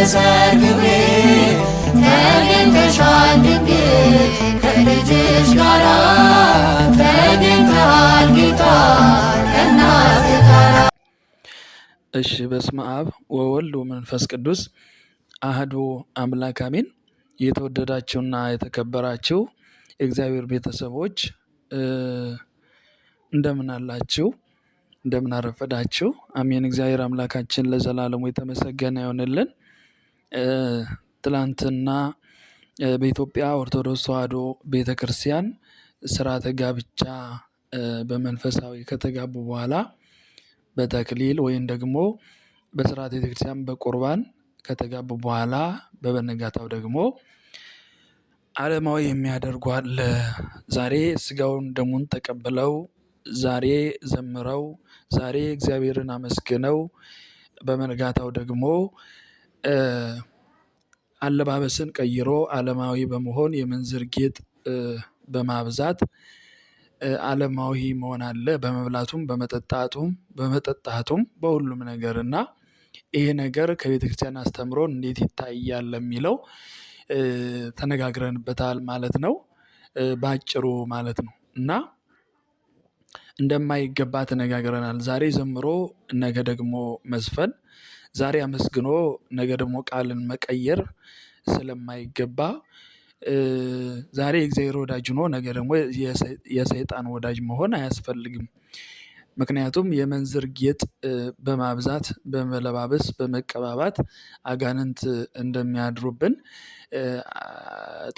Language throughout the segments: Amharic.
በሰርግ ቤት ተገኝተሻል ድንግል ከልጅሽ ጋራ ተገኝተሃል ጌታ ከእናትህ ጋራ። እሺ በስመ አብ ወወልድ ወመንፈስ ቅዱስ አህዱ አምላክ አሜን። የተወደዳችሁና የተከበራችሁ የእግዚአብሔር ቤተሰቦች እንደምን አላችሁ? እንደምን አረፈዳችሁ? አሜን። እግዚአብሔር አምላካችን ለዘላለሙ የተመሰገነ ይሆንልን። ትላንትና በኢትዮጵያ ኦርቶዶክስ ተዋሕዶ ቤተክርስቲያን ስርዓተ ጋብቻ በመንፈሳዊ ከተጋቡ በኋላ በተክሊል ወይም ደግሞ በስርዓተ ቤተክርስቲያን በቁርባን ከተጋቡ በኋላ በበነጋታው ደግሞ ዓለማዊ የሚያደርጉ አለ። ዛሬ ስጋውን ደሙን ተቀብለው ዛሬ ዘምረው ዛሬ እግዚአብሔርን አመስግነው በመነጋታው ደግሞ አለባበስን ቀይሮ ዓለማዊ በመሆን የምንዝር ጌጥ በማብዛት ዓለማዊ መሆን አለ። በመብላቱም በመጠጣቱም በሁሉም ነገር እና ይሄ ነገር ከቤተ ክርስቲያን አስተምሮ እንዴት ይታያል የሚለው ተነጋግረንበታል ማለት ነው። በአጭሩ ማለት ነው እና እንደማይገባ ተነጋግረናል። ዛሬ ዘምሮ ነገ ደግሞ መዝፈን፣ ዛሬ አመስግኖ ነገ ደግሞ ቃልን መቀየር ስለማይገባ ዛሬ የእግዚአብሔር ወዳጅ ሆኖ ነገ ደግሞ የሰይጣን ወዳጅ መሆን አያስፈልግም። ምክንያቱም የመንዝር ጌጥ በማብዛት በመለባበስ በመቀባባት አጋንንት እንደሚያድሩብን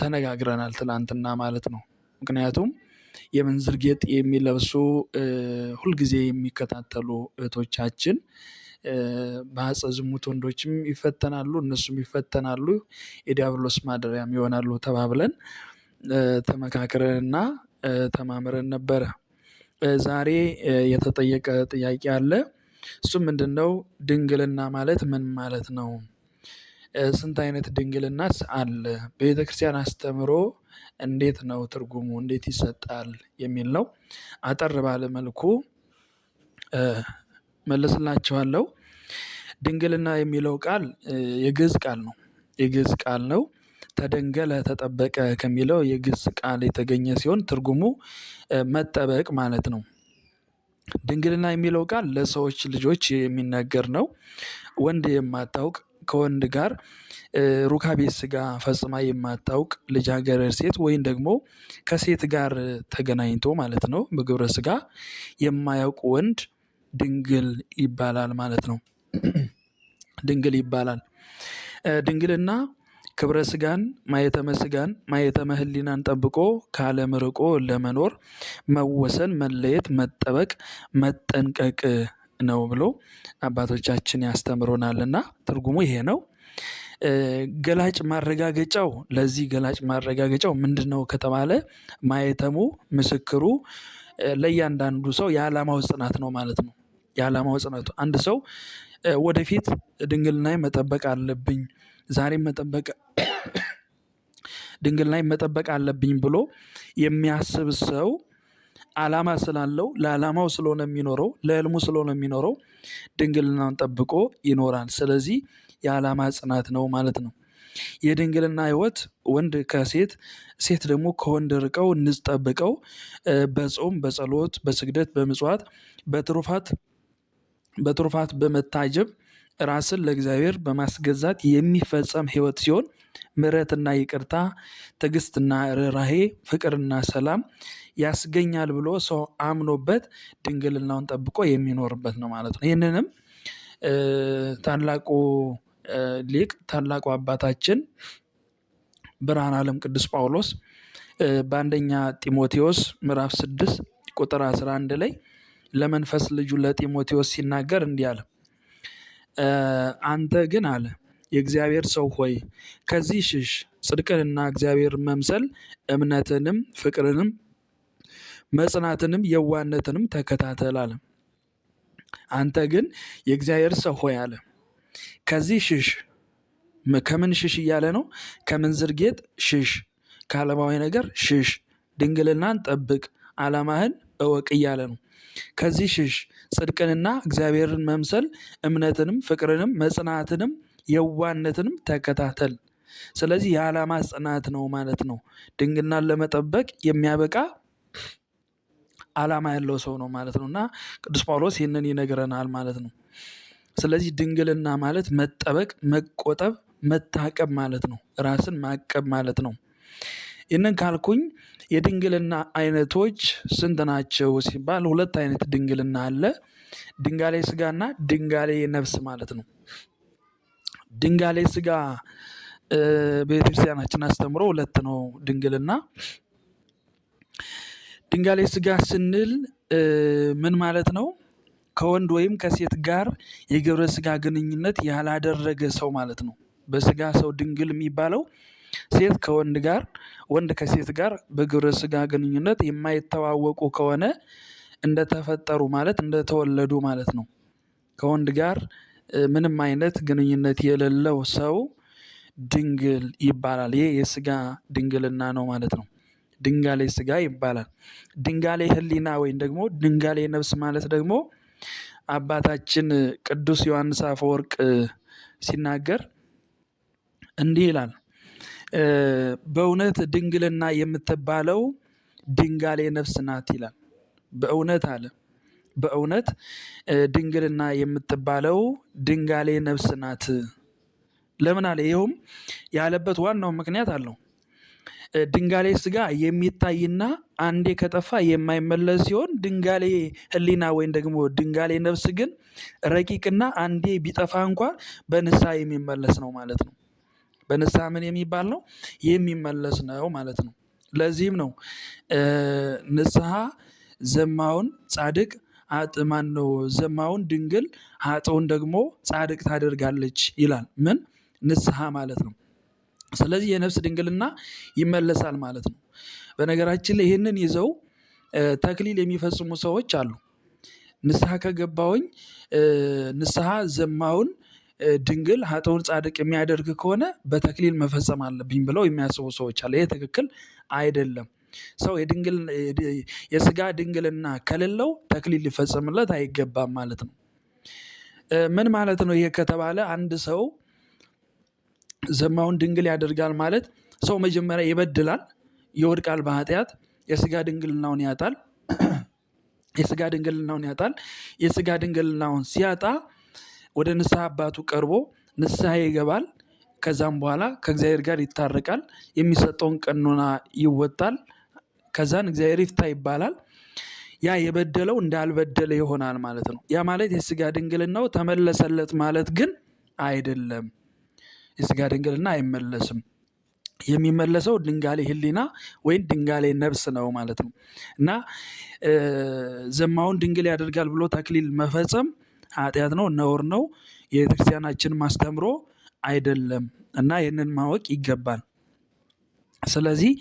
ተነጋግረናል ትላንትና ማለት ነው። ምክንያቱም የመንዝር ጌጥ የሚለብሱ ሁልጊዜ የሚከታተሉ እህቶቻችን በአጸ ዝሙት ወንዶችም ይፈተናሉ፣ እነሱም ይፈተናሉ፣ የዲያብሎስ ማደሪያም ይሆናሉ ተባብለን ተመካክረንና ተማምረን ነበረ። ዛሬ የተጠየቀ ጥያቄ አለ። እሱም ምንድነው? ድንግልና ማለት ምን ማለት ነው? ስንት አይነት ድንግልናስ አለ? በቤተክርስቲያን አስተምሮ እንዴት ነው ትርጉሙ? እንዴት ይሰጣል? የሚል ነው። አጠር ባለ መልኩ መልስላችኋለሁ። ድንግልና የሚለው ቃል የግዕዝ ቃል ነው። የግዕዝ ቃል ነው። ተደንገለ ተጠበቀ ከሚለው የግዕዝ ቃል የተገኘ ሲሆን ትርጉሙ መጠበቅ ማለት ነው። ድንግልና የሚለው ቃል ለሰዎች ልጆች የሚነገር ነው። ወንድ የማታውቅ ከወንድ ጋር ሩካቤ ስጋ ፈጽማ የማታውቅ ልጃገረድ ሴት ወይም ደግሞ ከሴት ጋር ተገናኝቶ ማለት ነው በግብረ ስጋ የማያውቅ ወንድ ድንግል ይባላል ማለት ነው። ድንግል ይባላል። ድንግልና ክብረ ስጋን ማየተመ ስጋን ማየተመ ሕሊናን ጠብቆ ከዓለም ርቆ ለመኖር መወሰን፣ መለየት፣ መጠበቅ፣ መጠንቀቅ ነው ብሎ አባቶቻችን ያስተምሮናልና ትርጉሙ ይሄ ነው። ገላጭ ማረጋገጫው ለዚህ ገላጭ ማረጋገጫው ምንድነው ከተባለ ማየተሙ ምስክሩ ለእያንዳንዱ ሰው የዓላማው ጽናት ነው ማለት ነው። የዓላማው ጽናቱ አንድ ሰው ወደፊት ድንግልናዬን መጠበቅ አለብኝ፣ ዛሬም ድንግልናዬን መጠበቅ አለብኝ ብሎ የሚያስብ ሰው ዓላማ ስላለው ለዓላማው ስለሆነ የሚኖረው ለህልሙ ስለሆነ የሚኖረው ድንግልናውን ጠብቆ ይኖራል። ስለዚህ የዓላማ ጽናት ነው ማለት ነው። የድንግልና ሕይወት ወንድ ከሴት ሴት ደግሞ ከወንድ ርቀው እንጠብቀው በጾም በጸሎት በስግደት በምጽዋት በትሩፋት በመታጀብ ራስን ለእግዚአብሔር በማስገዛት የሚፈጸም ሕይወት ሲሆን ምሕረትና ይቅርታ፣ ትዕግስትና ርኅራኄ፣ ፍቅርና ሰላም ያስገኛል ብሎ ሰው አምኖበት ድንግልናውን ጠብቆ የሚኖርበት ነው ማለት ነው። ይህንንም ታላቁ ሊቅ ታላቁ አባታችን ብርሃነ ዓለም ቅዱስ ጳውሎስ በአንደኛ ጢሞቴዎስ ምዕራፍ 6 ቁጥር 11 ላይ ለመንፈስ ልጁ ለጢሞቴዎስ ሲናገር እንዲህ አለ። አንተ ግን አለ የእግዚአብሔር ሰው ሆይ ከዚህ ሽሽ፣ ጽድቅንና እግዚአብሔር መምሰል እምነትንም ፍቅርንም መጽናትንም የዋህነትንም ተከታተል አለ። አንተ ግን የእግዚአብሔር ሰው ሆይ አለ ከዚህ ሽሽ። ከምን ሽሽ እያለ ነው? ከምንዝር ጌጥ ሽሽ፣ ከዓለማዊ ነገር ሽሽ፣ ድንግልናን ጠብቅ፣ ዓላማህን እወቅ እያለ ነው። ከዚህ ሽሽ፣ ጽድቅንና እግዚአብሔርን መምሰል እምነትንም ፍቅርንም መጽናትንም የዋህነትንም ተከታተል። ስለዚህ የዓላማ ጽናት ነው ማለት ነው። ድንግልናን ለመጠበቅ የሚያበቃ ዓላማ ያለው ሰው ነው ማለት ነው እና ቅዱስ ጳውሎስ ይህንን ይነግረናል ማለት ነው። ስለዚህ ድንግልና ማለት መጠበቅ፣ መቆጠብ፣ መታቀብ ማለት ነው። ራስን ማቀብ ማለት ነው። ይህንን ካልኩኝ የድንግልና አይነቶች ስንት ናቸው ሲባል 2 አይነት ድንግልና አለ። ድንጋሌ ስጋና ድንጋሌ ነፍስ ማለት ነው። ድንጋሌ ስጋ በቤተክርስቲያናችን አስተምሮ 2 ነው ድንግልና። ድንጋሌ ስጋ ስንል ምን ማለት ነው? ከወንድ ወይም ከሴት ጋር የግብረ ስጋ ግንኙነት ያላደረገ ሰው ማለት ነው። በስጋ ሰው ድንግል የሚባለው ሴት ከወንድ ጋር፣ ወንድ ከሴት ጋር በግብረ ስጋ ግንኙነት የማይተዋወቁ ከሆነ እንደተፈጠሩ ማለት እንደተወለዱ ማለት ነው። ከወንድ ጋር ምንም አይነት ግንኙነት የሌለው ሰው ድንግል ይባላል። ይሄ የስጋ ድንግልና ነው ማለት ነው። ድንጋሌ ስጋ ይባላል። ድንጋሌ ሕሊና ወይም ደግሞ ድንጋሌ ነፍስ ማለት ደግሞ አባታችን ቅዱስ ዮሐንስ አፈወርቅ ሲናገር እንዲህ ይላል። በእውነት ድንግልና የምትባለው ድንጋሌ ነፍስ ናት ይላል። በእውነት አለ። በእውነት ድንግልና የምትባለው ድንጋሌ ነፍስ ናት። ለምን አለ? ይኸውም ያለበት ዋናው ምክንያት አለው። ድንጋሌ ስጋ የሚታይና አንዴ ከጠፋ የማይመለስ ሲሆን ድንጋሌ ሕሊና ወይም ደግሞ ድንጋሌ ነፍስ ግን ረቂቅና አንዴ ቢጠፋ እንኳ በንስሐ የሚመለስ ነው ማለት ነው። በንስሐ ምን የሚባል ነው? የሚመለስ ነው ማለት ነው። ለዚህም ነው ንስሐ ዘማውን ጻድቅ አጥማን ነው ዘማውን ድንግል ኃጥኡን ደግሞ ጻድቅ ታደርጋለች ይላል። ምን? ንስሐ ማለት ነው። ስለዚህ የነፍስ ድንግልና ይመለሳል ማለት ነው። በነገራችን ላይ ይህንን ይዘው ተክሊል የሚፈጽሙ ሰዎች አሉ። ንስሐ ከገባሁኝ ንስሐ ዘማውን ድንግል ኃጥኡን ጻድቅ የሚያደርግ ከሆነ በተክሊል መፈጸም አለብኝ ብለው የሚያስቡ ሰዎች አሉ። ይህ ትክክል አይደለም። ሰው የስጋ ድንግልና ከሌለው ተክሊል ሊፈጸምለት አይገባም ማለት ነው። ምን ማለት ነው ይሄ ከተባለ አንድ ሰው ዘማውን ድንግል ያደርጋል ማለት ሰው መጀመሪያ ይበድላል፣ ይወድቃል በኃጢአት፣ የስጋ ድንግልናውን ያጣል። የስጋ ድንግልናውን ሲያጣ ወደ ንስሐ አባቱ ቀርቦ ንስሐ ይገባል። ከዛም በኋላ ከእግዚአብሔር ጋር ይታረቃል፣ የሚሰጠውን ቀኖና ይወጣል። ከዛን እግዚአብሔር ይፍታ ይባላል። ያ የበደለው እንዳልበደለ ይሆናል ማለት ነው። ያ ማለት የስጋ ድንግልናው ተመለሰለት ማለት ግን አይደለም። የስጋ ድንግልና አይመለስም። የሚመለሰው ድንጋሌ ሕሊና ወይም ድንጋሌ ነፍስ ነው ማለት ነው እና ዘማውን ድንግል ያደርጋል ብሎ ተክሊል መፈጸም ኃጢአት ነው፣ ነውር ነው። የቤተክርስቲያናችን ማስተምሮ አይደለም እና ይህንን ማወቅ ይገባል። ስለዚህ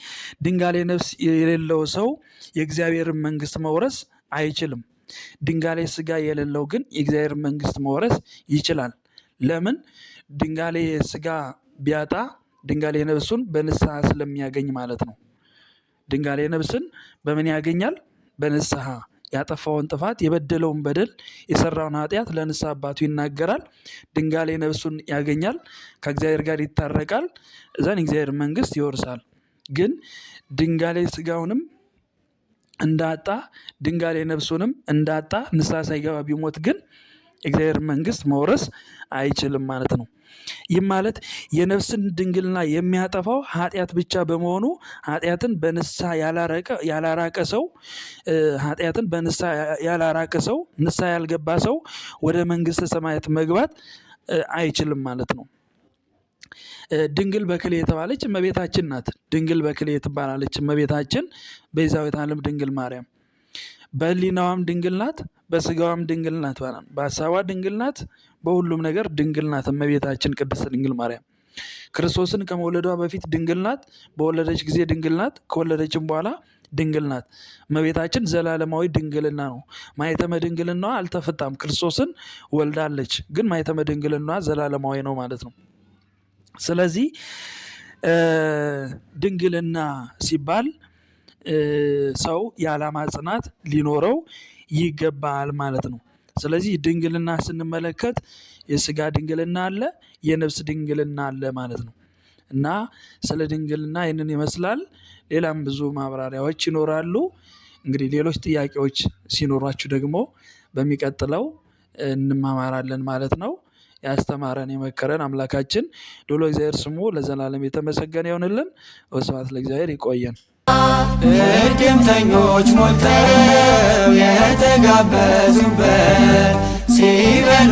ድንጋሌ ነፍስ የሌለው ሰው የእግዚአብሔርን መንግስት መውረስ አይችልም። ድንጋሌ ስጋ የሌለው ግን የእግዚአብሔር መንግስት መውረስ ይችላል። ለምን? ድንጋሌ ስጋ ቢያጣ ድንጋሌ ነፍሱን በንስሐ ስለሚያገኝ ማለት ነው። ድንጋሌ ነፍስን በምን ያገኛል? በንስሐ ያጠፋውን ጥፋት፣ የበደለውን በደል፣ የሰራውን ኃጢአት ለንስሐ አባቱ ይናገራል። ድንጋሌ ነፍሱን ያገኛል፣ ከእግዚአብሔር ጋር ይታረቃል። እዛን እግዚአብሔር መንግስት ይወርሳል። ግን ድንጋሌ ስጋውንም እንዳጣ ድንጋሌ ነፍሱንም እንዳጣ ንስሐ ሳይገባ ቢሞት ግን እግዚአብሔር መንግስት መውረስ አይችልም ማለት ነው። ይህም ማለት የነፍስን ድንግልና የሚያጠፋው ኃጢአት ብቻ በመሆኑ ኃጢአትን በንስሐ ያላራቀ ሰው ንስሐ ያልገባ ሰው ወደ መንግስተ ሰማያት መግባት አይችልም ማለት ነው። ድንግል በክሌ የተባለች እመቤታችን ናት። ድንግል በክሌ ትባላለች እመቤታችን ቤዛዊተ ዓለም ድንግል ማርያም። በሕሊናዋም ድንግል ናት፣ በስጋዋም ድንግል ናት። በሀሳቧ ድንግል ናት፣ በሁሉም ነገር ድንግል ናት እመቤታችን ቅድስት ድንግል ማርያም። ክርስቶስን ከመውለዷ በፊት ድንግል ናት፣ በወለደች ጊዜ ድንግል ናት፣ ከወለደችም በኋላ ድንግል ናት። እመቤታችን ዘላለማዊ ድንግልና ነው። ማኅተመ ድንግልናዋ አልተፈታም። ክርስቶስን ወልዳለች፣ ግን ማኅተመ ድንግልናዋ ዘላለማዊ ነው ማለት ነው። ስለዚህ ድንግልና ሲባል ሰው የዓላማ ጽናት ሊኖረው ይገባል ማለት ነው። ስለዚህ ድንግልና ስንመለከት የስጋ ድንግልና አለ፣ የነፍስ ድንግልና አለ ማለት ነው። እና ስለ ድንግልና ይህንን ይመስላል። ሌላም ብዙ ማብራሪያዎች ይኖራሉ። እንግዲህ ሌሎች ጥያቄዎች ሲኖሯችሁ ደግሞ በሚቀጥለው እንማማራለን ማለት ነው። ያስተማረን የመከረን አምላካችን ልዑል እግዚአብሔር ስሙ ለዘላለም የተመሰገነ ይሆንልን። ወስብሐት ለእግዚአብሔር። ይቆየን። እድምተኞች ሞልተው የተጋበዙበት ሲበሉ